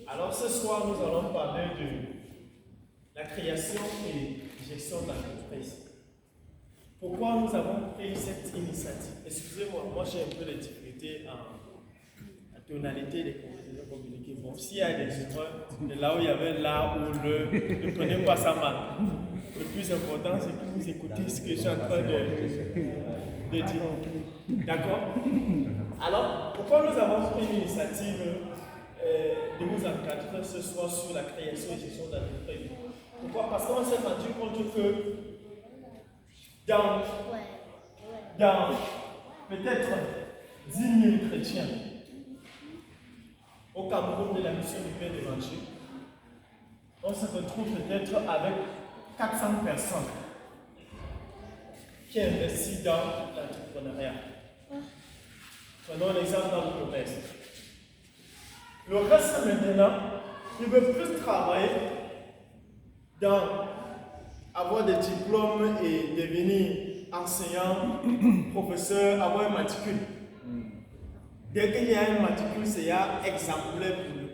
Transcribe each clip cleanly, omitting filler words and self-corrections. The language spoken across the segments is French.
Alors ce soir, nous allons parler de la création et gestion d'entreprise. Pourquoi nous avons pris cette initiative? Excusez-moi, moi j'ai un peu de difficulté en tonalité des conversations communiquées. Bon, s'il y a des erreurs, de là où il y avait là ou le, ne prenez pas ça mal. Le plus important, c'est que vous écoutez ce que je suis en train de dire. D'accord? Alors, pourquoi nous avons pris l'initiative de vous encadrer ce soir sur la création et gestion d'entreprise? Pourquoi? Parce qu'on s'est rendu compte que dans peut-être 10 000 chrétiens au Cameroun de la mission du Père d'Évangile, on se retrouve peut-être avec 400 personnes qui investissent dans l'entrepreneuriat. Prenons l'exemple dans le commerce. Le reste maintenant, ils ne veulent plus travailler dans avoir des diplômes et devenir enseignant, professeur, avoir un matricule. Dès qu'il y a un matricule, c'est exemplaire pour eux.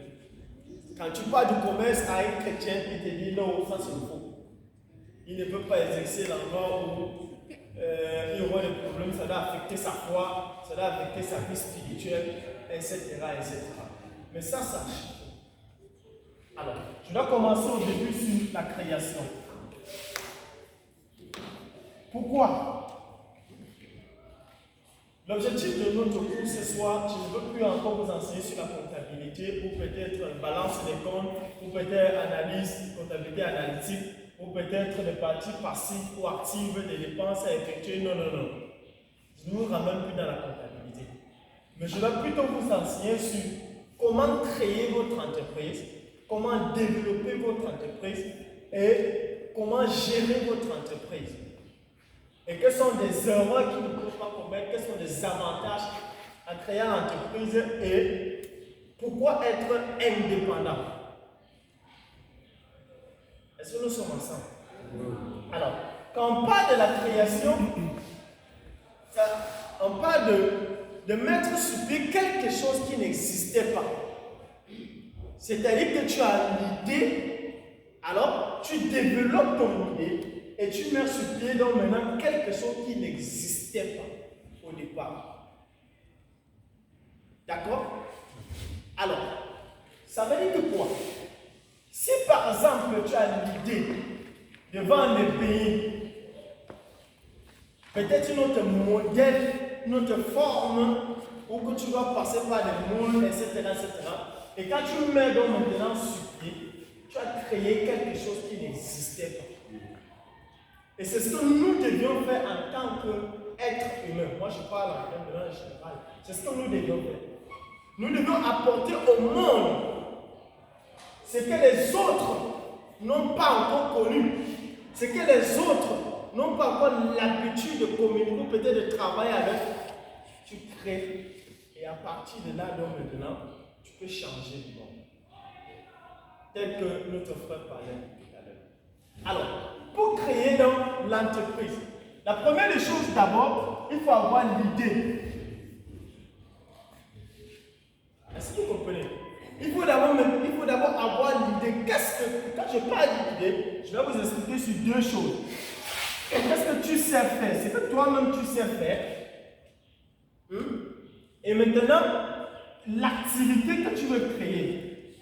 Quand tu parles du commerce à un chrétien, il te dit non, ça c'est faux. Il ne peut pas exercer l'endroit où il aura des problèmes, ça va affecter sa foi, ça va affecter sa vie spirituelle, etc. Mais ça change. Alors, je dois commencer au début sur la création. Pourquoi? L'objectif de notre cours ce soir, je ne veux plus encore vous enseigner sur la comptabilité, ou peut-être balance des comptes, ou peut-être analyse, comptabilité analytique, ou peut-être des parties passives ou actives des dépenses à effectuer. Non. Je ne vous ramène plus dans la comptabilité. Mais je vais plutôt vous enseigner sur comment créer votre entreprise, comment développer votre entreprise et comment gérer votre entreprise. Et quelles sont les erreurs qu'il ne faut pas commettre, quels sont les avantages à créer une entreprise et pourquoi être indépendant. Est-ce que nous sommes ensemble? Alors, quand on parle de la création, on parle de mettre sur pied quelque chose qui n'existait pas. C'est-à-dire que tu as l'idée, alors tu développes ton idée et tu mets sur pied donc maintenant quelque chose qui n'existait pas au départ. D'accord? Alors, ça veut dire que quoi? Si par exemple tu as l'idée de vendre des pays, peut-être une autre modèle, une autre forme, ou que tu dois passer par des moules, etc. Et quand tu mets donc maintenant sur pied, tu as créé quelque chose qui n'existait pas. Et c'est ce que nous devions faire en tant qu'être humain. Moi je parle en termes de général. C'est ce que nous devions faire. Nous devons apporter au monde ce que les autres n'ont pas encore connu. Ce que les autres n'ont pas encore l'habitude de communiquer ou peut-être de travailler avec. Tu crées. Et à partir de là, donc maintenant, tu peux changer du monde. Tel que notre frère parlait tout à l'heure. Alors, pour créer donc l'entreprise, la première des choses d'abord, il faut avoir l'idée. Est-ce que vous comprenez? Il faut d'abord avoir l'idée. Quand je parle d'idée, je vais vous expliquer sur deux choses. Qu'est-ce que tu sais faire? C'est que toi-même tu sais faire. Et maintenant, l'activité que tu veux créer.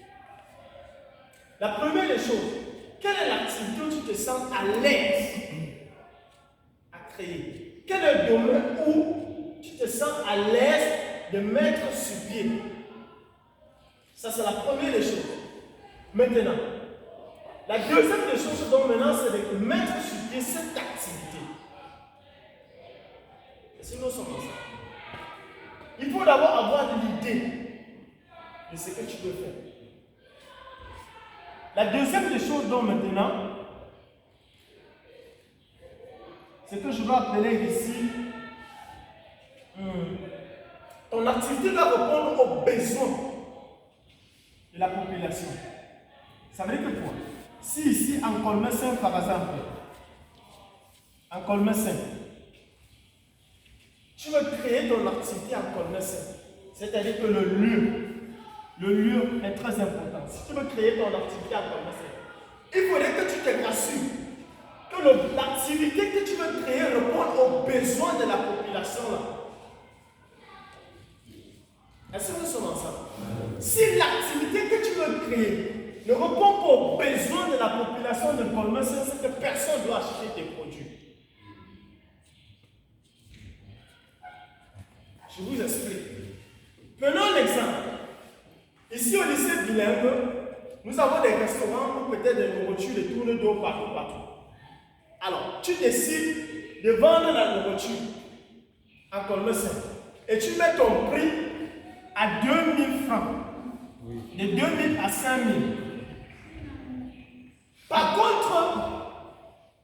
La première des choses, quelle est l'activité où tu te sens à l'aise à créer? Quel est le domaine où tu te sens à l'aise de mettre sur pied? Ça, c'est la première des choses. Maintenant, la deuxième des choses, donc maintenant, c'est de mettre sur pied cette activité. Est-ce que nous sommes ensemble? Il faut d'abord avoir l'idée de ce que tu veux faire. La deuxième des choses, donc maintenant, c'est que je vais appeler ici, ton activité doit répondre aux besoins de la population. Ça veut dire que quoi? Si ici, en Colmessin, par exemple, en Colmessin, tu veux créer ton activité en Colmessin, c'est-à-dire que le lieu est très important. si tu veux créer ton activité à commerce, il faudrait que tu te rassures que l'activité que tu veux créer répond aux besoins de la population là. Est-ce que nous sommes ensemble? Si l'activité que tu veux créer ne répond pas aux besoins de la population de Goldman Sachs, c'est que personne ne doit acheter tes produits. Je vous explique. Prenons l'exemple. Ici au lycée bilingue, nous avons des restaurants où peut-être des nourritures de tournent d'eau partout. Alors, tu décides de vendre la nourriture en Goldman Sachs et tu mets ton prix à 2000 francs. De 2000 à 5000. Par contre,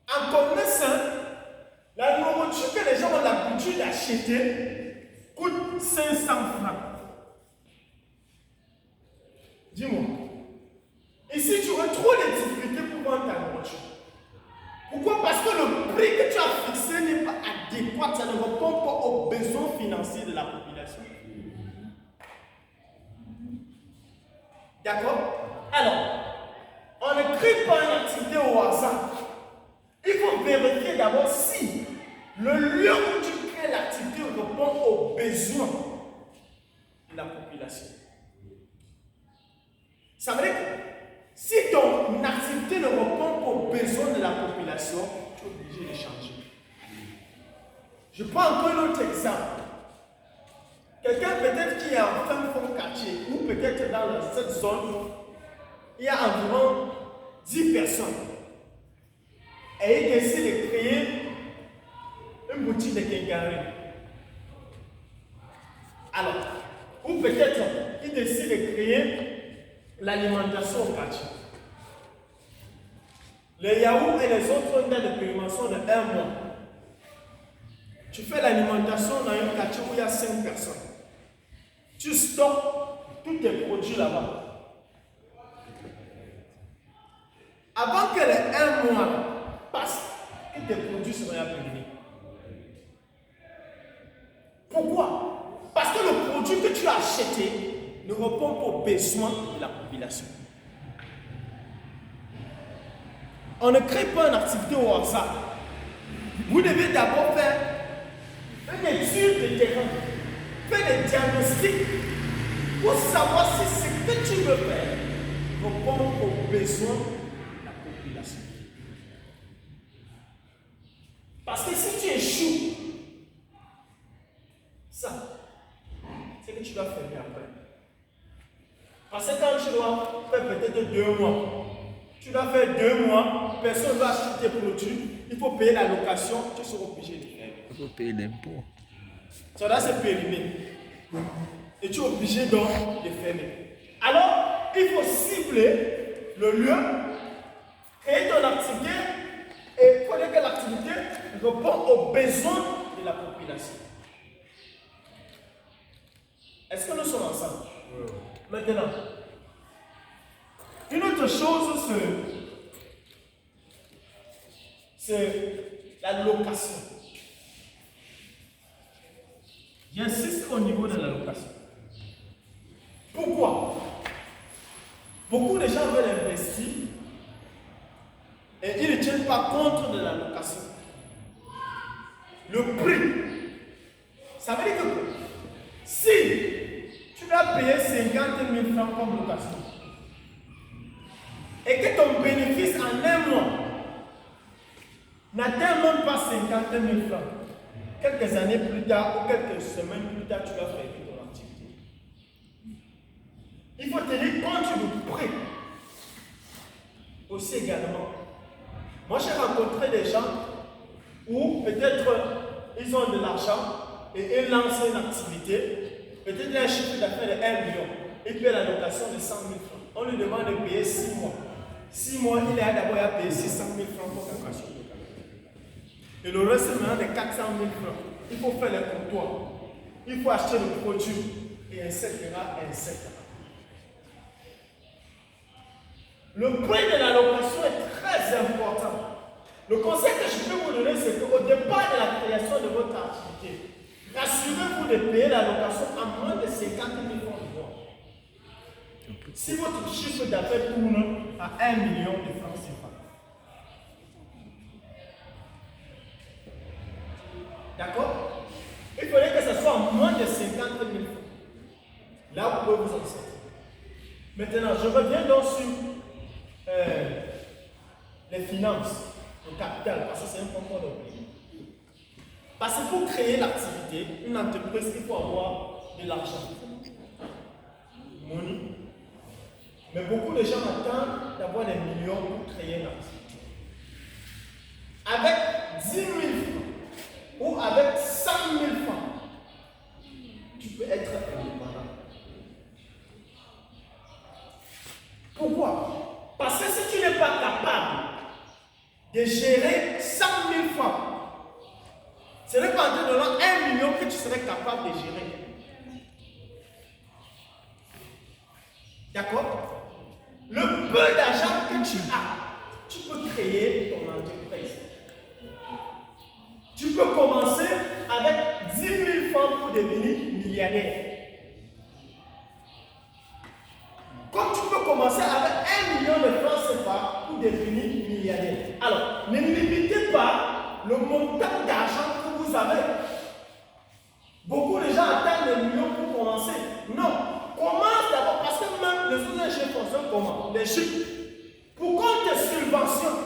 en Goldman Sachs, la nourriture que les gens ont l'habitude d'acheter coûte 500 francs. Dis-moi. Ici, tu aurais trop de difficultés pour vendre ta nourriture. Pourquoi? Parce que le prix que tu as fixé n'est pas adéquat, ça ne répond pas aux besoins financiers de la population. D'accord? Alors, on ne crée pas une activité au hasard. Il faut vérifier d'abord si le lieu où tu crées l'activité répond aux besoins de la population. Ça veut dire que si ton activité ne répond pas aux besoins de la population, tu es obligé de changer. Je prends encore un autre exemple. Quelqu'un peut-être qui est en fin fond quartier, ou peut-être dans cette zone, il y a environ 10 personnes. Et il décide de créer une boutique de quincaillerie. Alors, ou peut-être il décide de créer l'alimentation au quartier. Les yaourts et les autres dates de paiement sont de 1 mois. Tu fais l'alimentation dans un quartier où il y a 5 personnes. Tu stockes tous tes produits là-bas. Avant que les 1 mois passent, que tes produits seront périmés. Pourquoi? Parce que le produit que tu as acheté ne répond pas aux besoins de la population. On ne crée pas une activité au hasard. Vous devez d'abord faire une étude de terrain, faire des diagnostics pour savoir si ce que tu veux faire répond aux besoins de la population. Parce que si tu échoues, ça, c'est que tu dois faire après. Parce que quand tu dois faire peut-être 2 mois, tu dois faire 2 mois, personne ne va acheter tes produits, il faut payer la location, tu seras obligé de faire. Il faut payer l'impôt. Ça doit se périmer. Et tu es obligé donc de fermer. Alors, il faut cibler le lieu, créer ton activité, et il faut que l'activité réponde aux besoins de la population. Est-ce que nous sommes ensemble? Oui. Maintenant, une autre chose, c'est la location. J'insiste au niveau de la location. Pourquoi? Beaucoup de gens veulent investir et ils ne tiennent pas compte de la location. Le prix. Ça veut dire que si tu dois payer 50 000 francs comme location et que ton bénéfice en 1 mois n'atteint même pas 50 000 francs, quelques années plus tard ou quelques semaines plus tard, tu vas faire ton activité. Il faut tenir compte du prix. Aussi également. Moi, j'ai rencontré des gens où peut-être ils ont de l'argent et ils lancent une activité, peut-être un chiffre d'affaires de 1 million. Ils paient la location de 100 000 francs. On lui demande de payer 6 mois. 6 mois, il a d'abord à payer 600 000 francs pour la location. Et le reste maintenant de 400 000 francs. Il faut faire les comptoirs. Il faut acheter le produit, et etc. etc. Le prix de la location est très important. Le conseil que je peux vous donner, c'est qu'au départ de la création de votre activité, rassurez-vous de payer la location à moins de 50 000 francs de mois. si votre chiffre d'affaires tourne à 1 million de francs CFA. D'accord? Il faudrait que ce soit moins de 50 000 francs. Là, vous pouvez vous en sortir. Maintenant, je reviens donc sur les finances, le capital, parce que c'est un point qu'on oublie. Parce que pour créer l'activité, une entreprise, il faut avoir de l'argent. Money. Mais beaucoup de gens attendent d'avoir des millions pour créer une activité. Avec 10 000 francs ou avec 100 000 francs, tu peux être indépendant. Pourquoi? Parce que si tu n'es pas capable de gérer 100 000 francs, ce n'est pas en te donnant 1 million que tu serais capable de gérer. D'accord? Le peu d'argent que tu as, tu peux créer ton entreprise. Tu peux commencer avec 10 000 francs pour devenir milliardaire. Comme tu peux commencer avec 1 million de francs CFA pour devenir milliardaire. Alors, ne limitez pas le montant d'argent que vous avez. Beaucoup de gens attendent des millions pour commencer. Non, commence d'abord parce que même les ONG fonctionnent comment? Les chiffres. Pour qu'on te subventionne,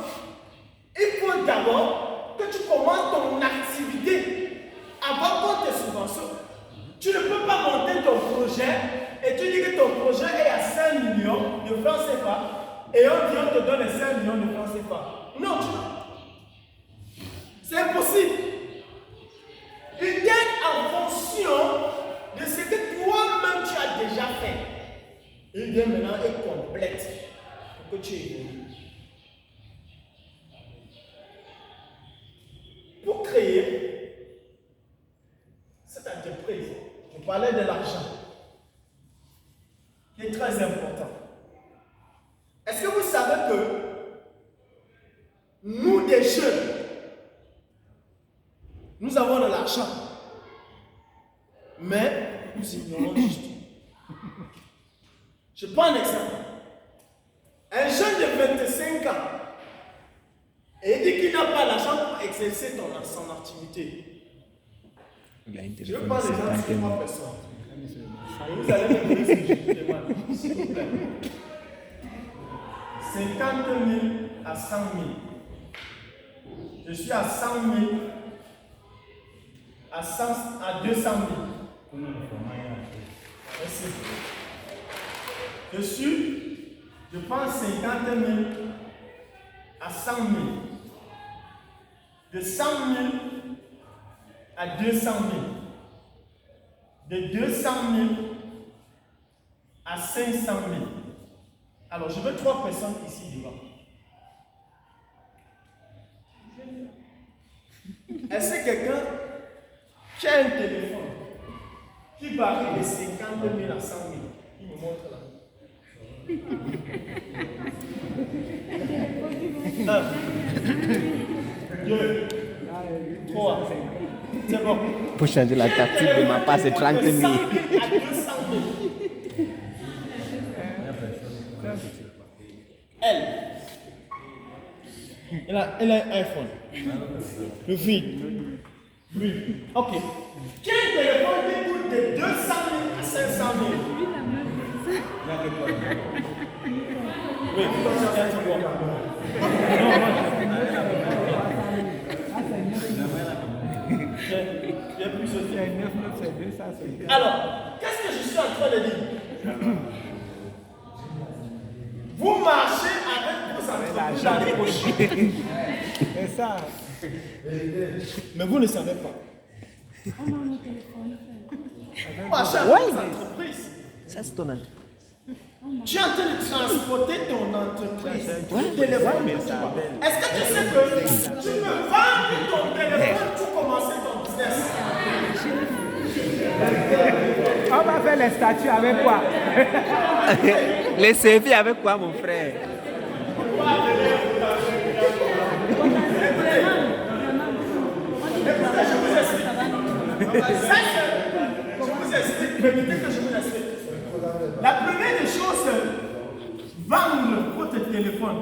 il faut d'abord que tu commences ton activité avant qu'on te subventionne. Tu ne peux pas monter ton projet et tu dis que ton projet est à 5 millions de francs CFA et on te donne les 5 millions de francs CFA. Non, c'est impossible. Il t'aide en fonction de ce que toi-même tu as déjà fait. Il vient maintenant et complète pour que tu évolues. Pour créer cette entreprise, je parlais de l'argent, qui est très important. Est-ce que vous savez que nous, des jeunes, nous avons de l'argent, mais nous ignorons juste. Je prends un exemple. Un jeune de 25 ans, et il dit qu'il n'a pas l'argent pour exercer son activité. Je vais prendre l'exemple sur 3 personnes. Et vous allez me donner ce que je vous demande, s'il vous plaît. 50 000 à 100 000. Je suis à 100 000, à 200 000. Merci. Je prends 50 000 à 100 000. De 100 000 à 200 000. De 200 000 à 500 000. Alors, je veux 3 personnes ici devant. Est-ce que quelqu'un qui a un téléphone qui varie de 50 000 à 100 000, il me montre là. 1, 2, 3. C'est bon. Pour changer la tactique de ma part, c'est 30 000. Elle a un iPhone. Le vide. Oui. Ok. Quel téléphone qui coûte de 200 000 à 500 000? Oui, j'ai plus sauté. Alors, qu'est-ce que je suis en train de dire? Vous marchez avec vos entreprises dans les poches. C'est ça. Mais vous ne savez pas. On a nos téléphones. Marchez avec vos entreprises. Ça, c'est ton entreprise. Tu es en train de transporter ton entreprise. Ouais. Téléphone. mais ça Est-ce que tu sais que tu peux vendre ton téléphone pour commencer ton business? On va faire les statuts avec quoi? Les selfies avec quoi, mon frère? Je vous explique, permettez que je vous explique. La première des choses, vendre votre téléphone.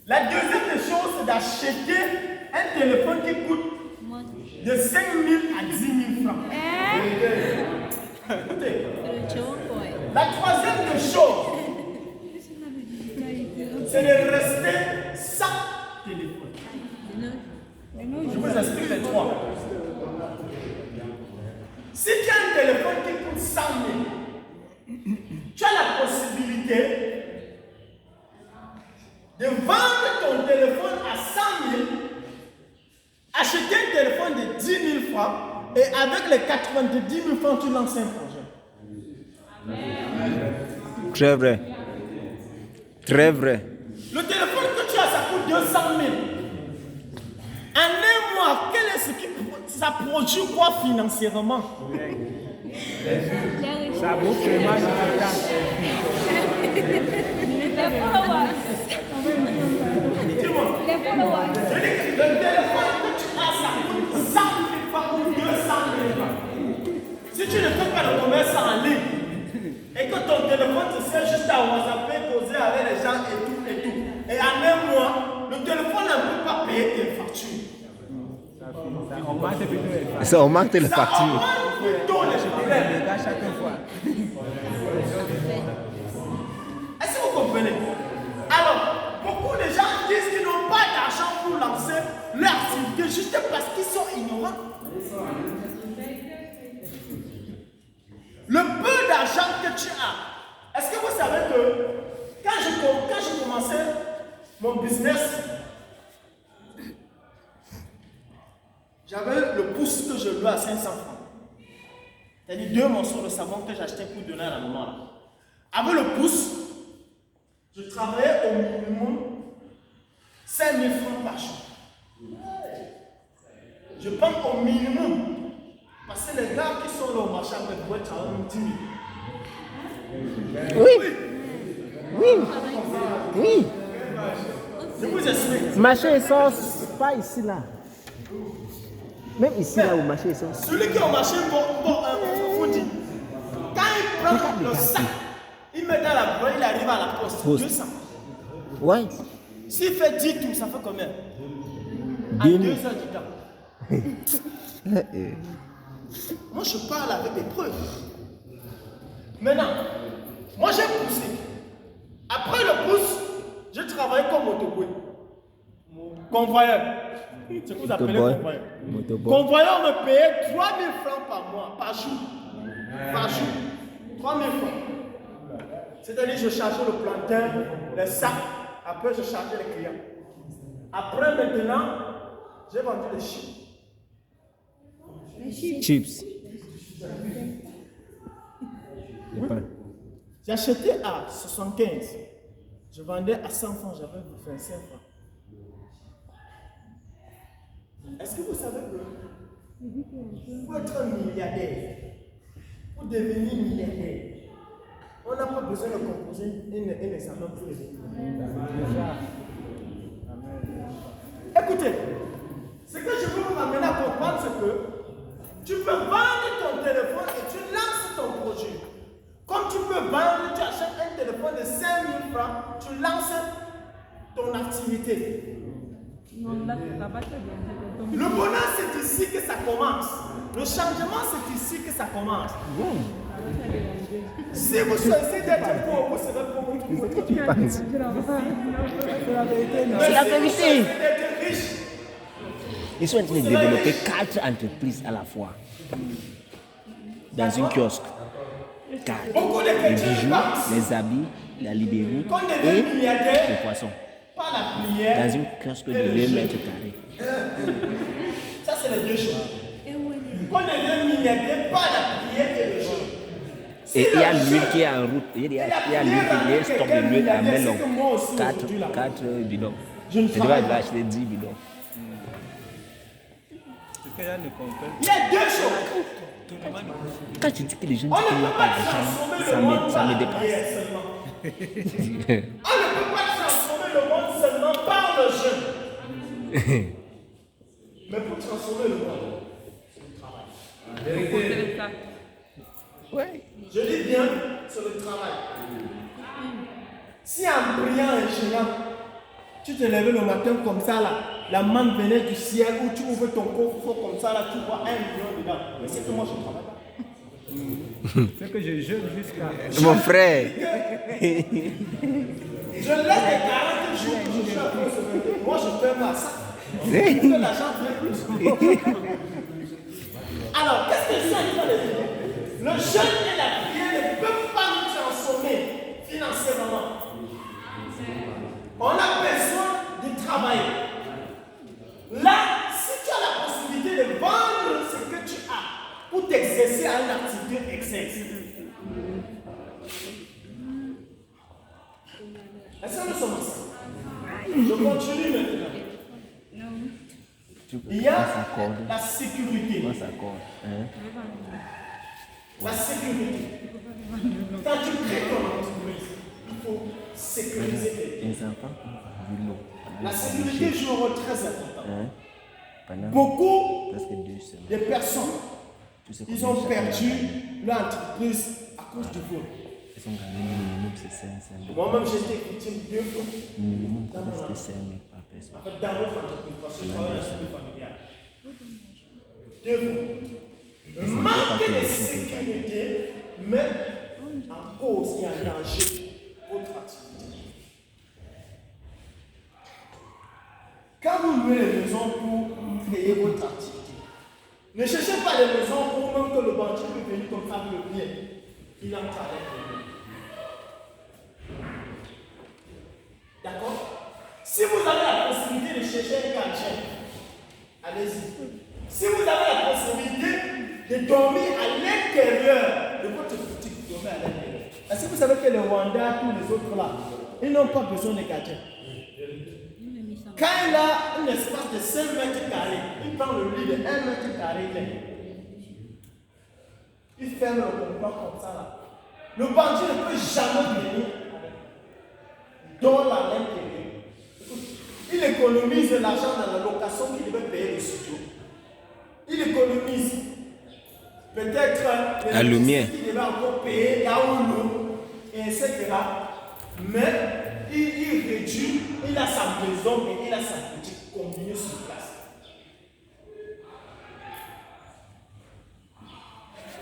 La deuxième des choses, c'est d'acheter un téléphone qui coûte de 5 000 à 10 000 francs. Écoutez, la troisième des choses, c'est de rester sans téléphone. Je vous explique les trois. Si tu as un téléphone qui coûte 100 000, tu as la possibilité de vendre ton téléphone à 100 000, acheter un téléphone de 10 000 francs et avec les 90 000 francs, tu lances un projet. Très vrai. Très vrai. Le téléphone que tu as, ça coûte 200 000. En un mois, quel est ce qui ça produit quoi financièrement? Ça vaut vraiment le temps. Dis-moi. Le téléphone que tu as, ça coûte 100 000 francs ou 200 000 francs. Si tu ne fais pas le commerce en ligne et que ton téléphone te sert juste à WhatsApp, poser avec les gens et tout, et en un mois, le téléphone ne peut pas payer tes factures. Ça augmente les Ça augmente les factures. augmente plutôt les problèmes. à chaque fois. Est-ce que vous comprenez? Alors, beaucoup de gens disent qu'ils n'ont pas d'argent pour lancer leur activité juste parce qu'ils sont ignorants. Le peu d'argent que tu as, est-ce que vous savez que quand je commençais mon business, j'avais le pouce que je louais à 500 francs. C'est-à-dire 2 morceaux de savon que j'achetais pour donner à la maman. Avec le pouce, je travaillais au minimum 5 000 francs par jour. Je pense au minimum. Parce que les gars qui sont là au marché avec moi travaillent 10 000. Oui. Oui. Oui. Je vous explique. Marché sort pas ici là. Même ici là où marché sort. Celui qui est au marché, vous dit, quand il prend le sac, il met dans la boîte, il arrive à la poste. 200. Ouais. S'il fait 10 tours, ça fait combien? À 10 2 000. heures du temps. Moi, je parle avec des preuves. Maintenant, moi j'ai poussé. Après le pouce, je travaille comme motoboué. Convoyeur. C'est ce que vous appelez convoyeur. Convoyeur me payait 3 000 francs par mois, par jour. Par jour. 3 000 francs. C'est-à-dire je chargeais le plantain, les sacs. Après, je chargeais les clients. Après, maintenant, j'ai vendu les chips. Chips. Oui. J'achetais à 75. Je vendais à 100 francs, j'avais 25 francs. Est-ce que vous savez que pour être milliardaire, pour devenir milliardaire, on n'a pas besoin de composer un examen pour les Écoutez, ce que je veux vous amener à comprendre, c'est que tu peux vendre ton téléphone et tu lances ton projet. Comme tu peux vendre, tu achètes un téléphone de 5 000 francs, tu lances ton activité. Le bonheur, c'est ici que ça commence. Le changement, c'est ici que ça commence. Si vous choisissez d'être pauvre, vous serez pauvre. Qu'est-ce que tu penses? C'est la vérité. D'être riche. Ils sont en train de développer 4 entreprises à la fois. Dans une kiosque. 4. Beaucoup de Les chrétiens bijoux, pensent les habits, la libérie qu'on et devient milliardaire les poissons. par la prière. Dans une kiosque de 2 mètres carrés. Ça, c'est les deux choses. Qu'on devient milliardaire par la prière et le jeûne. Et il y a l'huile qui est en route. Il y a l'huile qui est stock de l'huile à Melon. 4 bidons. Je devrais acheter 10 bidons. Il y a deux choses. Quand tu dis que les gens On disent qu'il ne n'y a peut pas pas transformer le monde d'argent, ça par me la dépasse. prière seulement. On ne peut pas transformer le monde seulement par le jeûne. Mais pour transformer le monde, c'est le travail. Ouais. Je dis bien, c'est le travail. Si en priant et gênant, tu te lèves le matin comme ça là, la manne venait du ciel où tu ouvres ton coffre comme ça là, tu vois 1 million dedans. Mais c'est que moi je ne travaille pas. C'est que je jeûne jusqu'à. Mon frère. Je laisse les 40 jours que je suis à cause de moi je fais pas ça. Que l'argent fait plus. Alors, qu'est-ce que je suis en train de dire? Le jeûne et la prière ne peuvent pas nous transformer financièrement. On a besoin de travailler. Là, si tu as la possibilité de vendre ce que tu as pour t'exercer à une activité excessive. Est-ce que nous sommes ensemble? Je continue maintenant. Il y a la sécurité. La sécurité. Quand tu crées ton entreprise, il faut sécuriser les enfants. La sécurité joue un rôle très important. Beaucoup de personnes, ils ont perdu leur entreprise à cause du vol. Moi-même, j'ai été victime 2 fois. Dans notre entreprise, parce que je travaille dans la sécurité familiale. 2 fois. Le manque de sécurité met en cause et en danger votre activité. Quand vous louez les maisons pour créer votre activité, ne cherchez pas les maisons pour même que le banquier peut venir comme ça le bien. Il entre avec vous. D'accord? Si vous avez la possibilité de chercher un quartier, allez-y. Si vous avez la possibilité de dormir à l'intérieur de votre boutique, dormez à l'intérieur. Est-ce que vous savez que les Rwandais, tous les autres là, ils n'ont pas besoin de quartier? Quand il a un espace de 5 mètres carrés, il prend le lit de 1 mètre carré, il ferme le comptoir comme ça là. Le bandit ne peut jamais venir. Il dort à l'intérieur. Il économise l'argent dans la location qu'il devait payer le studio. Il économise peut-être les lumière qu'il devait encore payer, là où l'eau, etc. Mais il réduit, il a sa maison et il a sa boutique combinée sur place.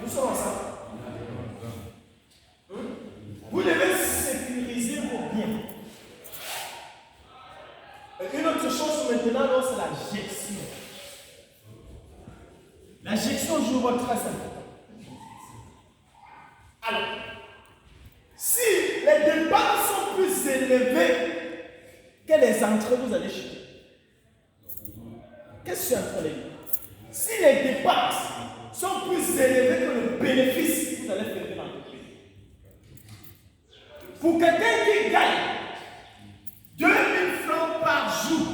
Nous sommes ensemble. Vous devez sécuriser vos biens. Et une autre chose maintenant, c'est la gestion. La gestion joue un rôle très important. Alors, si les dépenses sont plus élevées que les entrées, vous allez chuter. Qu'est-ce que je suis en train de dire? Si les dépenses sont plus élevées que le bénéfice, vous allez fermer l'entreprise. Pour quelqu'un qui gagne 2000 francs par jour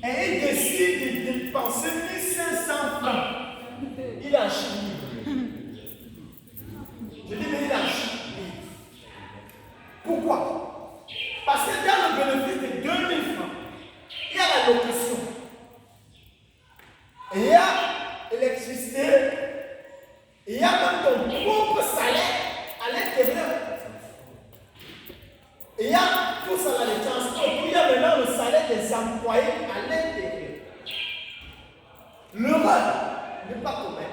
et il décide de dépenser 1500 francs, il a un chimie. Je dis, mais il a un chimie. Pourquoi? Parce que dans le bénéfice de 2000 francs, il y a la location, il y a l'électricité, il y a même ton propre salaire à l'intérieur. Il y a tout ça dans les transports, il y a maintenant le salaire des employés à l'intérieur. L'erreur n'est pas commun.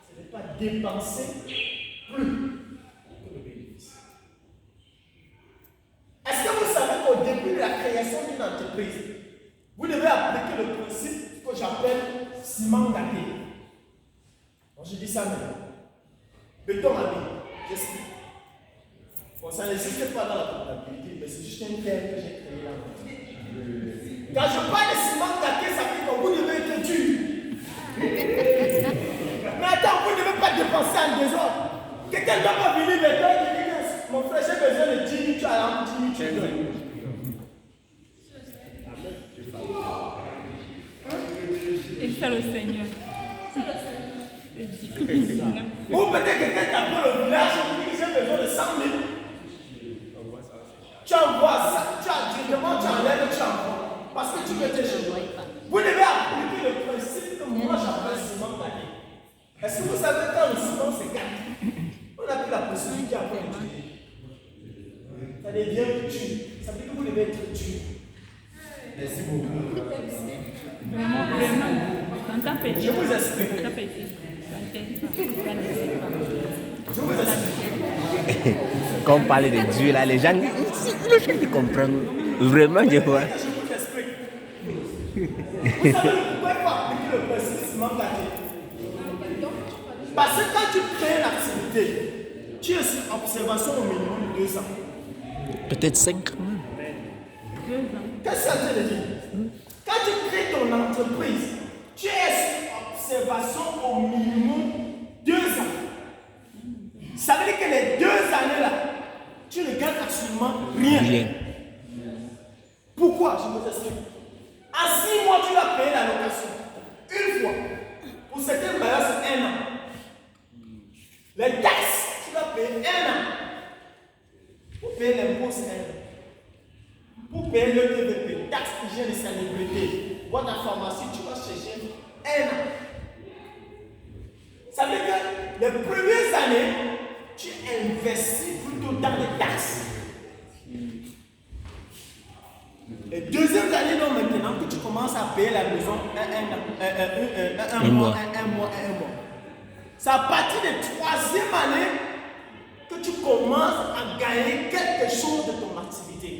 Ce n'est pas dépenser plus que le bénéfice. Est-ce que vous savez qu'au début de la création d'une entreprise, vous devez appliquer le principe que j'appelle ciment gâté. Bon, je dis ça maintenant. Béton à vie, j'explique. Bon, ça n'existe pas dans la comptabilité, mais c'est juste un terme que j'ai créé là. Quand je parle de ciment gâté, ça veut dire que vous devez être dur. Mais attends, vous ne devez pas dépenser en désordre. Quelqu'un ne doit pas venir maintenant et dire que mon frère, j'ai besoin de 10 000, tu as 10 000, tu donnes. Et ça le Seigneur. Ou peut-être quelqu'un t'appelle au village et dit que j'ai besoin de 100 000. Tu envoies ça, tu as directement, tu enlèves, tu envoies. Parce que tu veux te chez toi. Vous devez appliquer le principe que moi j'appelle ciment gâté. Est-ce que vous savez quand le ciment se gâte, on n'a plus la possibilité après de tuer. Ça devient tu. Ça veut dire que vous devez être tu. Merci beaucoup. Vraiment. Quand t'as péché, Je vous explique. quand t'as péché, Quand on parle de Dieu, là, les gens ils comprennent. Vraiment, je vois. Je vous explique. Vous savez pourquoi il faut appliquer le principe manque à Dieu? Parce que quand tu crées une activité, tu es sur observation au minimum de 2 ans. Peut-être 5 ans. Qu'est-ce que ça veut dire? Quand tu crées ton entreprise, tu es sur observation au minimum 2 ans. Ça veut dire que les 2 années-là, tu ne gagnes absolument rien. Pourquoi? Je vous explique. En 6 mois, tu vas payer la location. Une fois. Pour certains bailleurs, c'est 1 an. Les taxes, tu vas payer 1 an. Pour payer l'impôt, c'est 1 an. Pour payer le TVP, taxe hygiène et salubrité, boîte à pharmacie, tu vas chercher 1 an. Ça veut dire que les premières années, tu investis plutôt dans les taxes. Les deuxièmes années, donc maintenant que tu commences à payer la maison un mois. C'est à partir de 3e année que tu commences à gagner quelque chose de ton activité.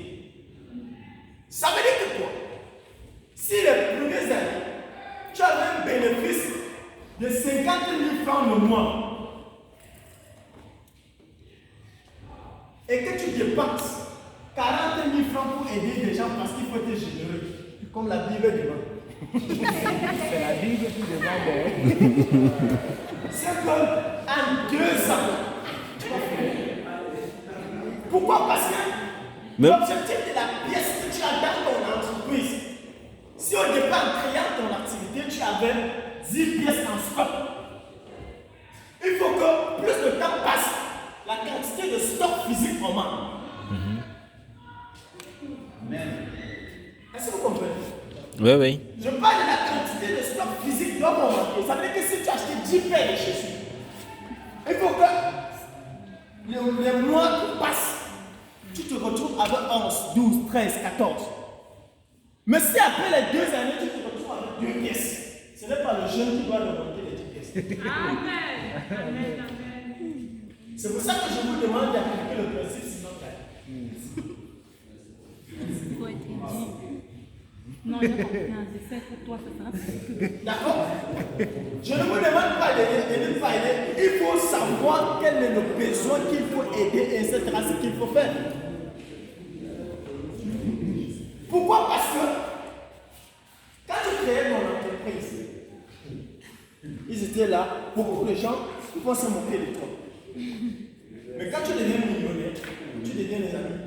Ça veut dire que quoi? Si les premières années, tu avais un bénéfice de 50 000 francs le mois et que tu dépenses 40 000 francs pour aider des gens parce qu'il faut être généreux, comme la Bible demande. C'est la Bible qui demande. C'est comme en 2 ans, tu vas faire. Pourquoi? Parce que l'objectif de la pièce que tu as dans ton entreprise, si au départ, en créant ton activité, tu avais 10 pièces en stock, il faut que plus le temps passe, la quantité de stock physique augmente. Est-ce que vous comprenez? Oui. Je parle de la quantité de stock physique qui doit augmenter. Ça veut dire que si tu achètes 10 paires de chaussures, il faut que les mois qui passent, tu te retrouves avec 11, 12, 13, 14. Mais si après les 2 années, tu te retrouves avec 2 pièces, ce n'est pas le jeune qui doit remonter les 10 pièces. Amen. C'est pour ça que je vous demande d'appliquer le principe sinon Il faut être dit. Non, je sais pour toi, c'est ça. D'accord? Je ne vous demande pas de pas aider. Il faut savoir quel est le besoin qu'il faut aider, etc. Ce qu'il faut faire. Pourquoi? Parce que quand tu créais ton entreprise, ils étaient là, beaucoup de gens vont se moquer de toi. Mais quand tu deviens millionnaire, tu deviens les amis.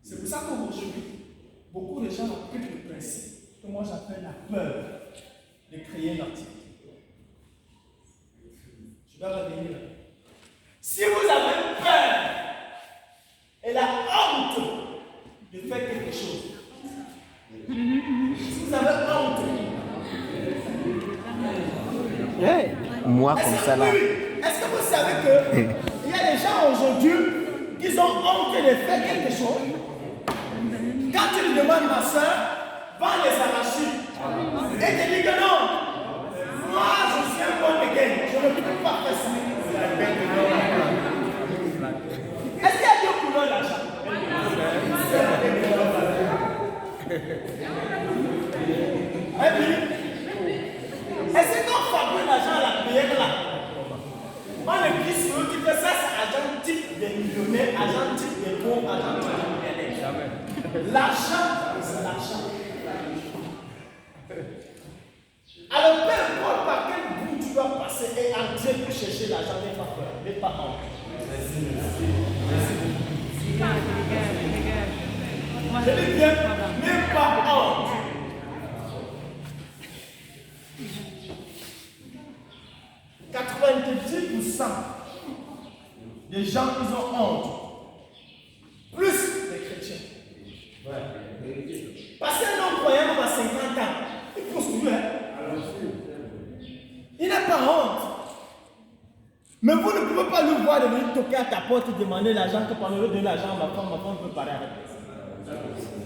C'est pour ça qu'aujourd'hui, beaucoup de gens appliquent le principe que moi j'appelle la peur de créer une activité. Je dois revenir là. Si vous avez peur et la honte de faire quelque chose, si vous avez honte, Moi, comme ça là. Est-ce que vous savez qu'il y a des gens aujourd'hui qui ont honte de faire quelque chose? Quand tu lui demandes, ma soeur, va les arachides, et te dit que non, moi je suis un bon béguin, je ne peux pas faire ça. Est-ce qu'il y a deux couleurs d'argent? Et puis, est-ce que quand on fabrique l'argent à la prière là, on le dit sur eux qui fait ça, c'est argent type des millionnaires, argent type des pauvres, argent type des millionnaires. L'argent, c'est l'argent. Alors, peu importe par quel bout tu dois passer et entrer pour chercher l'argent, n'aie pas peur, n'aie pas honte. Je dis bien, n'aie pas honte. « 90% des gens qui ont honte, plus les chrétiens. Parce qu'un non-croyant à 50 ans, il postule. Il n'a pas as honte. Mais vous ne pouvez pas nous voir de venir toquer à ta porte et demander l'argent que pendant le donner l'argent à ma femme peut parler avec elle.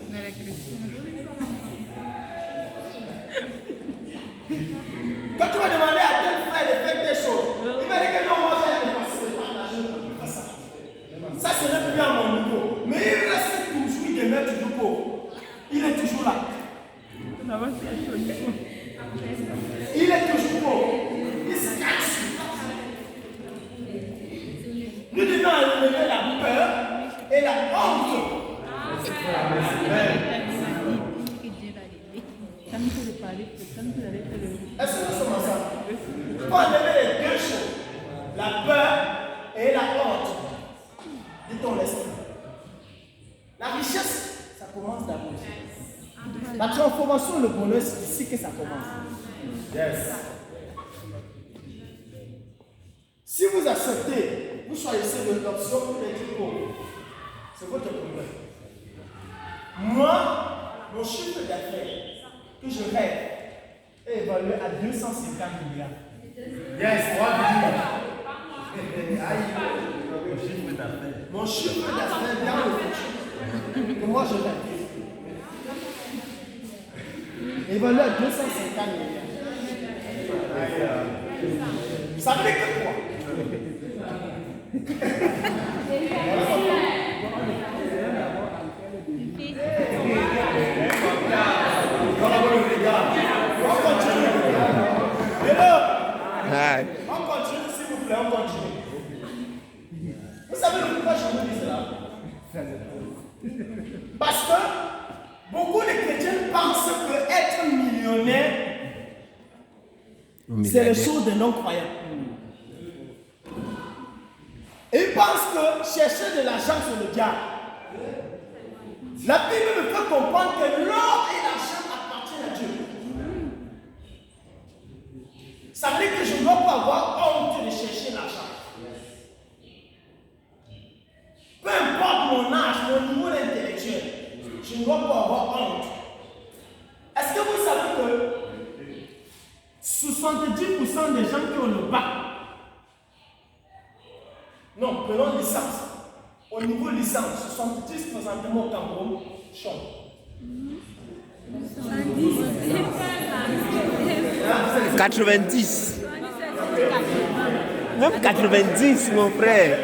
Mais les chrétiens. Quand tu vas demander à tel frère de faire des choses, il va dire que non, moi j'ai pas ça. Ça, ce n'est plus à mon niveau. Mais il reste toujours, il demeure toujours pauvre. Il est toujours là. Il est toujours pauvre. Il se cache. Nous devons enlever la peur et la honte. Est-ce que nous sommes ensemble? Il faut enlever les deux choses. La peur et la honte. De ton esprit. La richesse, ça commence d'abord. La transformation, le bonheur, c'est ici que ça commence. Yes. Si vous acceptez, vous choisissez l'option pour être pauvre. C'est votre problème. Moi, mon chiffre d'affaires que je rêve est évalué à 250 milliards. Yes, mon chiffre d'affaires dans le futur. Que moi je rêve. Évalué à 250 milliards. Ça veut dire que quoi? On continue. On continue, s'il vous plaît, on continue. Vous savez pourquoi je vous dis cela? Parce que beaucoup de chrétiens pensent que être millionnaire, c'est les choses de non-croyants. Ils pensent que chercher de l'argent sur le diable. La Bible me fait comprendre que l'or et l'argent appartiennent à Dieu. Ça veut dire que je ne dois pas avoir honte de chercher l'argent. Peu importe mon âge, mon niveau intellectuel, je ne dois pas avoir honte. Est-ce que vous savez que 70% des gens qui ont le bac, non, prenons licence. Au niveau licence, 70 présentement au Cameroun chantent. 90. Même 90, mon frère.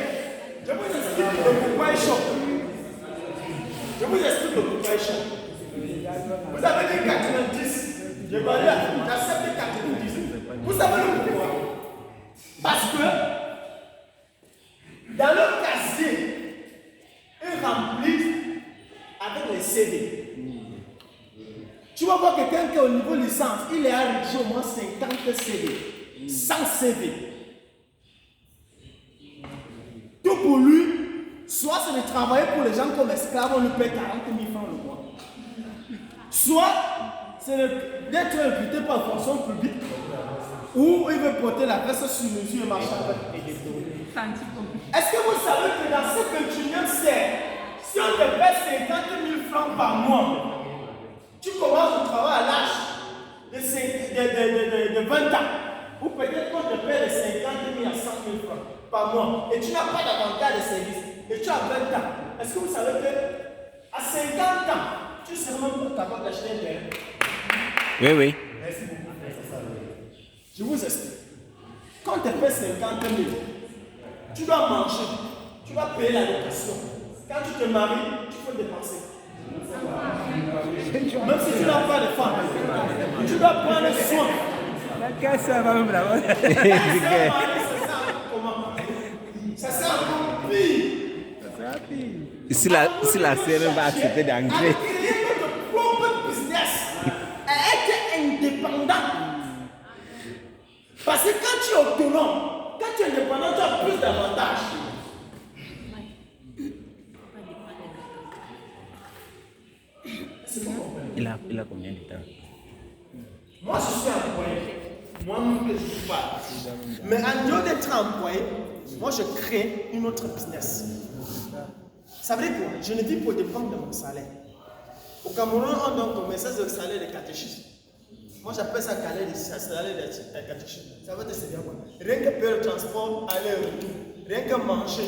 Je vous explique pourquoi ils chantent. Je vous explique pourquoi ils chantent. Vous avez dit 90. Je vais aller à j'accepte 90. Vous savez le pourquoi? Parce que dans leur casier, ils remplissent avec les CD. Tu vas voir quelqu'un qui est au niveau licence, il est arrivé au moins 50 CD, 100 CD. Tout pour lui, soit c'est de travailler pour les gens comme esclaves, on lui paie 40 000 francs le mois. Soit c'est d'être recruté par la fonction publique, ou il veut porter la veste sur mesure et marcher avec des dos. Est-ce que vous savez que dans ce 21e siècle, si on te paie 50 000 francs par mois, tu commences le travail à l'âge de 20 ans, ou peut-être qu'on te paie de 50 000 à 100 000 francs par mois, et tu n'as pas d'avantage de service, et tu as 20 ans. Est-ce que vous savez que à 50 ans, tu seras même pas capable d'acheter un terrain? Oui, oui. Merci beaucoup. Je vous explique. Quand tu paies 50 000, tu dois manger, tu vas payer la location. Quand tu te maries, tu peux dépenser. Même si tu n'as pas de femme, tu dois prendre soin. La caisse, ça va même là-bas. Ça sert encore pire. Si la sœur va accepter d'entrer. Créer notre propre business. Être indépendant. Parce que quand tu es autonome, quand tu es indépendant, tu as plus d'avantages. Il a combien de temps? Moi, je suis employé. Moi-même, je ne suis pas. Mais en dehors d'être employé, moi, je crée une autre business. Ça veut dire que je ne vis pas dépendre de mon salaire. Au Cameroun, on donne comme message le salaire de catéchisme. Moi j'appelle ça caler des ça c'est aller des catéchisme. Ça va te servir quoi? Rien que payer le transport, aller et retour. Rien que manger.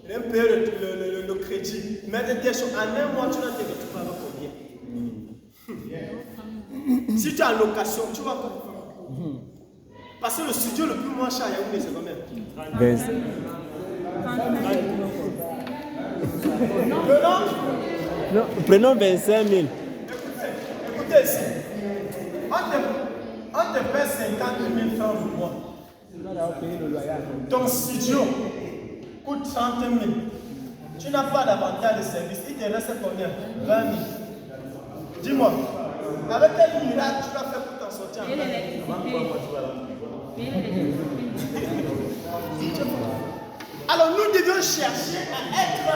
Rien que payer le crédit. Mettre tes choses. En un mois, tu n'as pas tu vas combien? Si tu es en location, tu vas combien? Parce que le studio le plus moins cher à Yaoundé, c'est combien? 25. Non, prenons 25 000. Écoutez ici. On te paie 50 000 francs le mois. Ton studio coûte 30 000. Tu n'as pas d'avantage de service. Il te reste combien? 20 000. Dis-moi, avec quel miracle tu vas faire pour t'en sortir? Alors nous devons chercher à être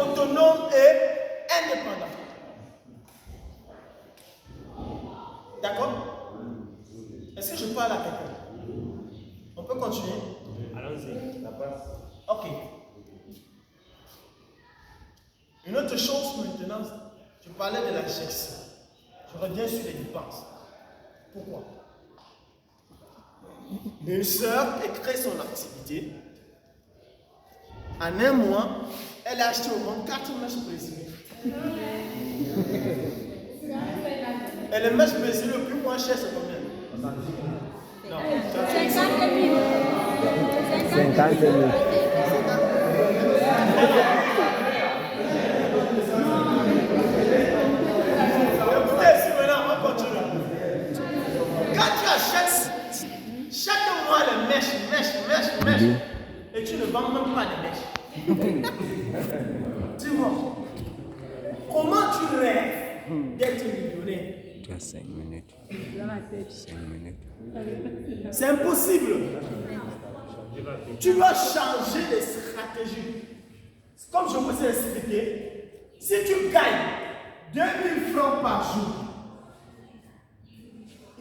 autonomes et indépendants. D'accord? Est-ce que je parle à quelqu'un? On peut continuer? Allons-y. Ok. Une autre chose maintenant, tu parlais de la gestion. Je reviens sur les dépenses. Pourquoi? Une sœur qui crée son activité. En un mois, elle a acheté au monde 4 mèches brésilien. Et les mèches brésilien le plus moins cher, c'est combien? Non. 50 000. 50 000. Écoutez, si maintenant on continue. Quand tu achètes chaque mois les mèches, et tu ne vends même pas de mèches. Dis-moi, comment tu rêves d'être millionnaire? Tu as 5 minutes. 5 minutes. C'est impossible. Tu dois changer de stratégie. Comme je vous ai expliqué, si tu gagnes 2000 francs par jour,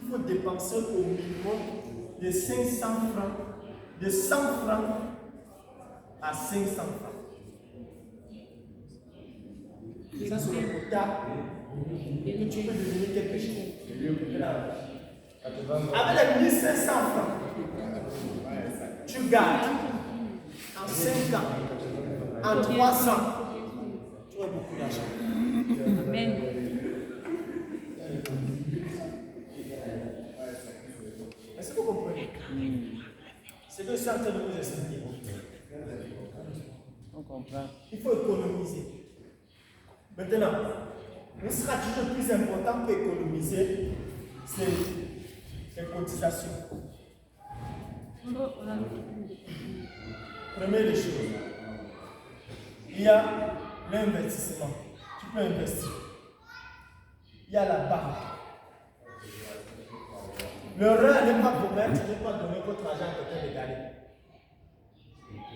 il faut dépenser au minimum de 500 francs, de 100 francs à 500 francs. Ça, c'est le quota que tu peux devenir quelque chose. Avec les 1500 francs, tu gagnes en 5 ans, en 3 ans, tu as beaucoup d'argent. Amen. Est-ce que vous comprenez? C'est que je suis en train de vous expliquer. On comprend. Il faut économiser. Maintenant, une stratégie le plus importante pour économiser, c'est les cotisations. Première des choses, il y a l'investissement. Tu peux investir. Il y a la banque. L'erreur n'est pas promettre, n'est pas donner votre argent à quelqu'un de garder.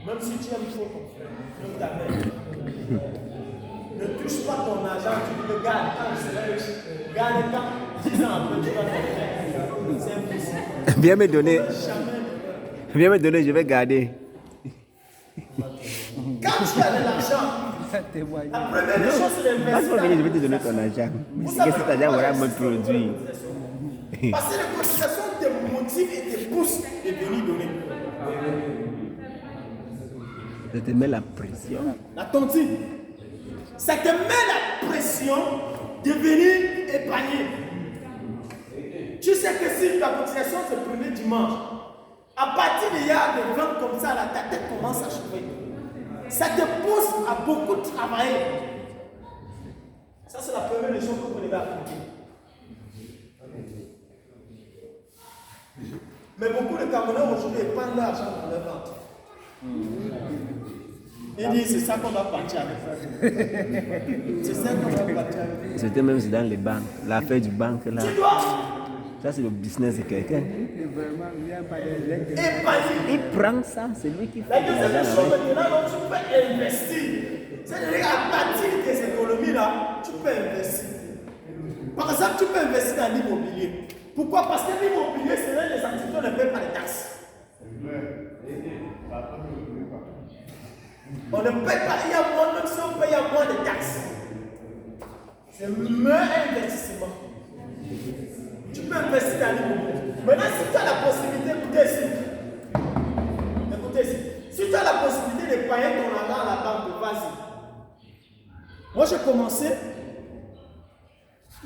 Même si tu aimes trop ton frère, ne t'amène. Ne touche pas ton argent, tu le gardes quand je serai riche. Garde quand 10 ans après, tu vas t'en faire. C'est impossible. Viens me donner. Viens me donner, je vais garder. Quand tu as de l'argent, la première des choses, c'est Quand tu l'investissement. vas venir, je vais te donner ton argent. Qu'est-ce que cet argent va me produire? Parce que les cotisations te motivent et te poussent de venir donner. Ça te met la pression. La tontine. Ça te met la pression de venir épargner. Tu sais que si ta cotisation c'est le premier dimanche, à partir d'il y a des ventes comme ça, là, ta tête commence à chauffer. Ça te pousse à beaucoup travailler. Ça, c'est la première des choses que vous devez appliquer. Mais beaucoup de Camerounais aujourd'hui épargnent l'argent dans leur vente. Ils disent c'est ça qu'on va partir avec. C'est ça qu'on va partir avec. C'était même dans les banques. L'affaire du banque là. Tu dois Ça, c'est le business de quelqu'un. épargner. Il prend ça, c'est lui qui La fait deuxième l'argent chose avec. maintenant, donc, tu peux investir. C'est-à-dire à partir de tes économies-là, tu peux investir. Par exemple, tu peux investir dans l'immobilier. Pourquoi? Parce que l'immobilier, c'est l'un des activités où on ne paie pas les taxes. On ne paie pas, il y a moins, même si on paye, il y a moins de taxes. C'est le meilleur investissement. Tu peux peux investir dans l'immobilier. Maintenant, si tu as la possibilité, écoutez ici, si tu as la possibilité de payer ton argent à la banque, vas-y. Moi, j'ai commencé,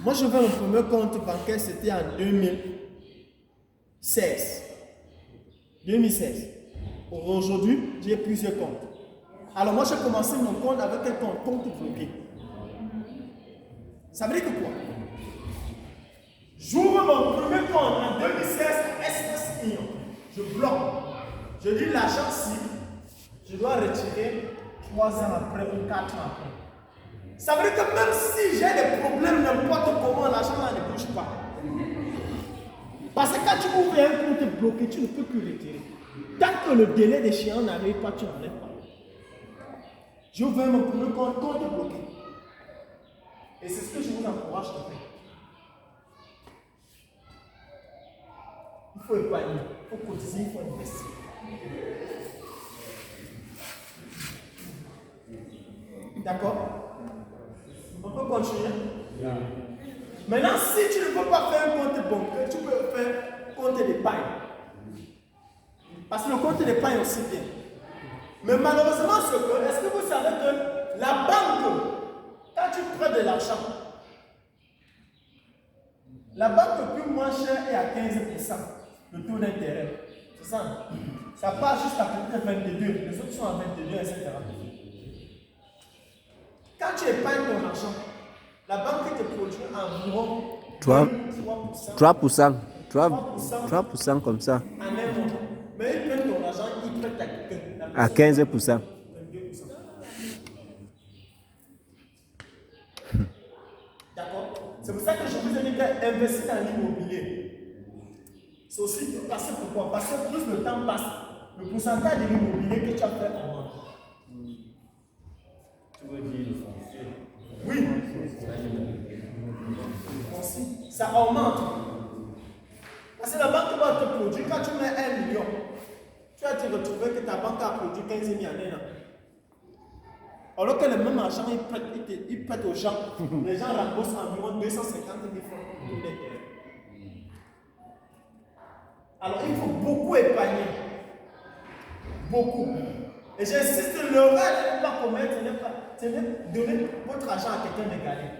j'ai fait mon premier compte bancaire, c'était en 2016. Aujourd'hui, j'ai plusieurs comptes. Alors moi, j'ai commencé mon compte avec un compte bloqué. Ça veut dire que quoi? J'ouvre mon premier compte en 2016 à Espace Union. Je bloque. Je dis l'argent si je dois retirer 3 ans après ou 4 ans après. Ça veut dire que même si j'ai des problèmes n'importe comment, l'argent ne bouge pas. Parce que quand tu ouvres un compte bloqué, tu ne peux plus retirer. Tant que le délai d'échéance n'arrive pas, tu n'enlèves pas. J'ai ouvert mon premier compte bloqué. Et c'est ce que je vous encourage de faire. Il faut épargner, il faut cotiser, il faut investir. D'accord? On peut continuer? Maintenant, si tu ne peux pas faire un compte bancaire, tu peux faire un compte d'épargne. Parce que le compte d'épargne aussi bien. Mais malheureusement, est-ce que vous savez que la banque, quand tu prêtes de l'argent, la banque le plus moins chère est à 15%, le taux d'intérêt. C'est ça? Ça part juste à peu près 22, les autres sont à 22, etc. Quand tu épargnes ton argent, la banque te produit environ 3% comme ça. En un mois. Mais ils prennent ton argent, ils prêtent À 15%. D'accord? C'est pour ça que je vous ai dit d'investir dans l'immobilier. C'est aussi parce que pourquoi? Parce que plus le temps passe, le pourcentage de l'immobilier que tu as fait augmente. Tu veux dire le foncier? Oui. Ça augmente. Parce que la banque va te produire, quand tu mets 1 million, tu vas te retrouver que ta banque a produit 15 000 en un an. Alors que le même argent, il prête aux gens. Les gens remboursent environ 250 000 francs pour l'intérêt. Alors il faut beaucoup épargner. Beaucoup. Et j'insiste, le rêve n'est pas commettre, c'est de donner votre argent à quelqu'un de gagner.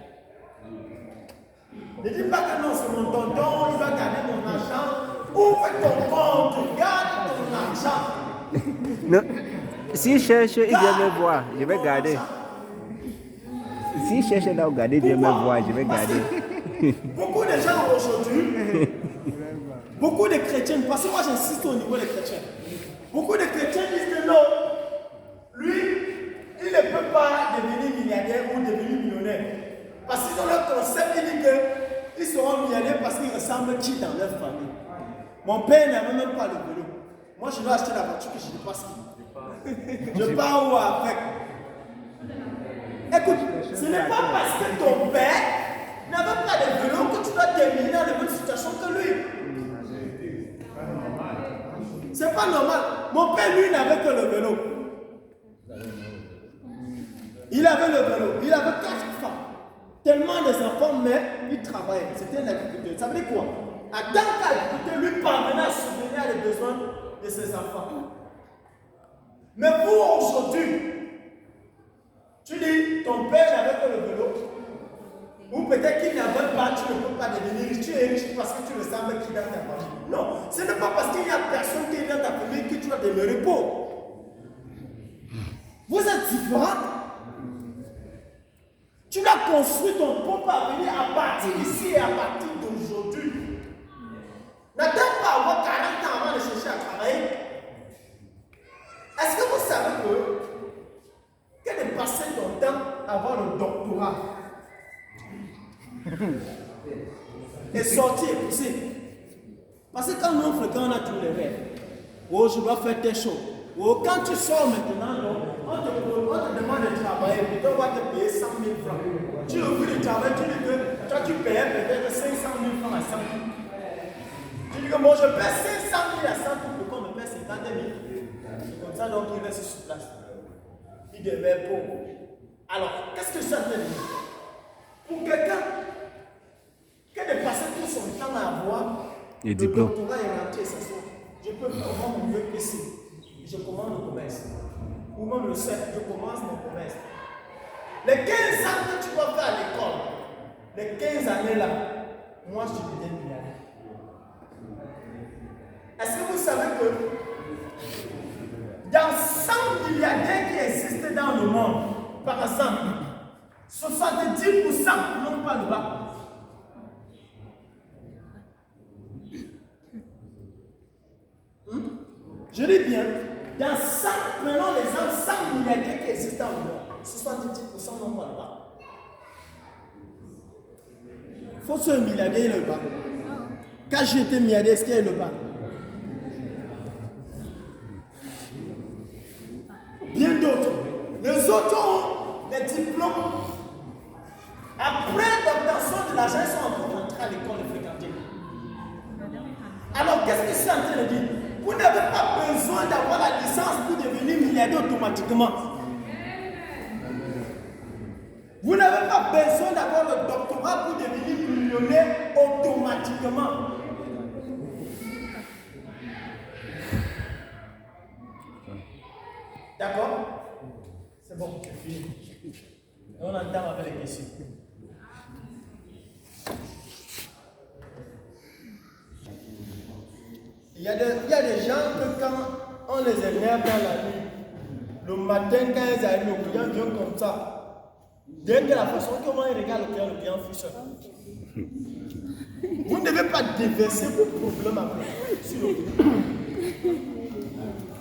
Ne dis pas que non, c'est mon tonton, il va gagner mon argent. Ouvre ton compte, garde ton argent. Non. S'il cherche, il vient me voir, je vais garder. S'il cherche là où garder, il vient me voir, je vais garder. Beaucoup de gens aujourd'hui, beaucoup de chrétiens, parce que moi j'insiste au niveau des chrétiens, beaucoup de chrétiens disent que non, lui, il ne peut pas devenir milliardaire ou devenir millionnaire. Parce qu'ils ont leur concept, ils disent qu'ils seront milliardaires parce qu'ils ressemblent qui dans leur famille. Mon père n'avait même pas le vélo. Moi je dois acheter la voiture que je ne passe pas. Je pars où avec? Écoute, ce n'est pas parce que ton père n'avait pas de vélo que tu dois terminer dans la même situation que lui. C'est pas normal. Mon père, lui, n'avait que le vélo. Il avait le vélo. Il avait 4 femmes. Tellement des enfants, mais il travaillait. C'était un agriculteur. Ça veut dire quoi? En tant qu'agriculteur, lui parvenait à subvenir les besoins de ses enfants. Mais vous, aujourd'hui, tu dis, ton père n'avait que le vélo, ou peut-être qu'il n'avait pas, tu ne peux pas devenir riche, tu es riche parce que tu ressembles qui dans ta famille. Non, ce n'est pas parce qu'il n'y a personne qui est dans ta famille que tu vas demeurer pauvre. Vous êtes différents. Tu dois construire ton propre avenir à partir d'ici et à partir d'aujourd'hui. N'attends pas avoir 40 ans avant de chercher à travailler. Est-ce que vous savez que de passer ton temps à avoir le doctorat et sortir et pousser? Parce que quand nous fréquentons, on a tous les rêves. Oh, je dois faire tes choses. Oh, quand tu sors maintenant, on te demande de travailler, puis on va te payer 100 000 francs. Tu ouvres le travail, tu dis que toi tu payais peut-être 500 000 francs à 100 000. Tu dis que moi je paie 500 000 à 100 000 pour qu'on me paie 50 000. Comme ça, donc il reste sur place. Il devait pauvre. Alors, qu'est-ce que ça veut dire? Pour quelqu'un que de passer tout son temps à avoir Les le diplômes. doctorat et rentrer, ça sort. Je peux faire mon mieux ici. Je commence le commerce. Ou même le 7, je commence mon commerce. Les 15 ans que tu vas faire à l'école, les 15 années là, moi je deviens milliardaire. Est-ce que vous savez que dans 100 milliardaires qui existent dans le monde, par exemple, 70% n'ont pas le bac. Je dis bien, dans 100, prenons les gens, 100 milliardaires qui existent dans le monde, 70% n'ont pas le bac. Il faut que ce milliardaire ait le bac. Quand j'étais milliardaire, est-ce qu'il y a le bac? Bien d'autres. Les autres ont des diplômes. Après l'obtention de l'argent, ils sont encore rentrés à l'école et fréquenter. Alors, qu'est-ce que je suis en train de dire? Vous n'avez pas besoin d'avoir la licence pour devenir milliardaire automatiquement. Vous n'avez pas besoin d'avoir le doctorat pour devenir millionnaire automatiquement. D'accord? C'est bon, c'est fini. Et on entend avec les questions. Il y a des gens que quand on les énerve dans la nuit, le matin quand ils arrivent, le client vient comme ça. Dès que la façon comment ils regardent le client fiche. Vous ne devez pas déverser vos problèmes après sur le client.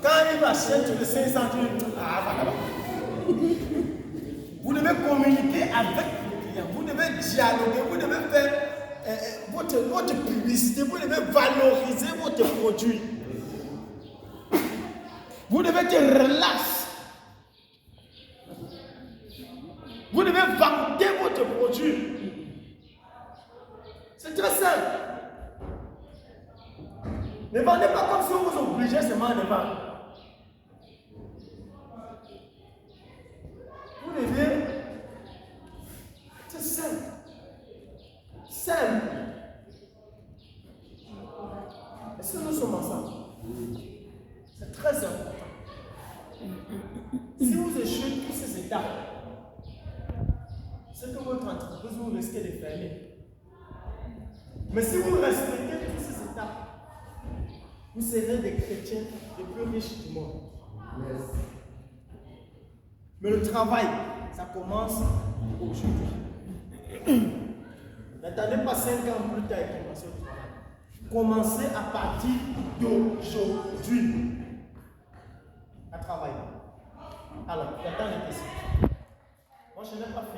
Quand il va chercher les 500, vous devez communiquer avec le client, vous devez dialoguer, vous devez faire votre publicité, vous devez valoriser votre produit. Vous devez être relax. Vous devez vendre votre produit. C'est très simple. Ne vendez pas comme si on vous obligeait seulement de vendre. Vous devez. C'est simple. Simple. Est-ce que nous sommes ensemble? C'est très important. Si vous échouez tous ces étapes, c'est que votre entreprise vous risquez de fermer. Mais si vous respectez toutes ces étapes, vous serez des chrétiens les plus riches du monde. Mais le travail, ça commence aujourd'hui. N'attendez pas 5 ans plus tard et commencez le travail. Commencez à partir d'aujourd'hui à travailler. Alors, j'attends les questions. Moi, je n'ai pas fini.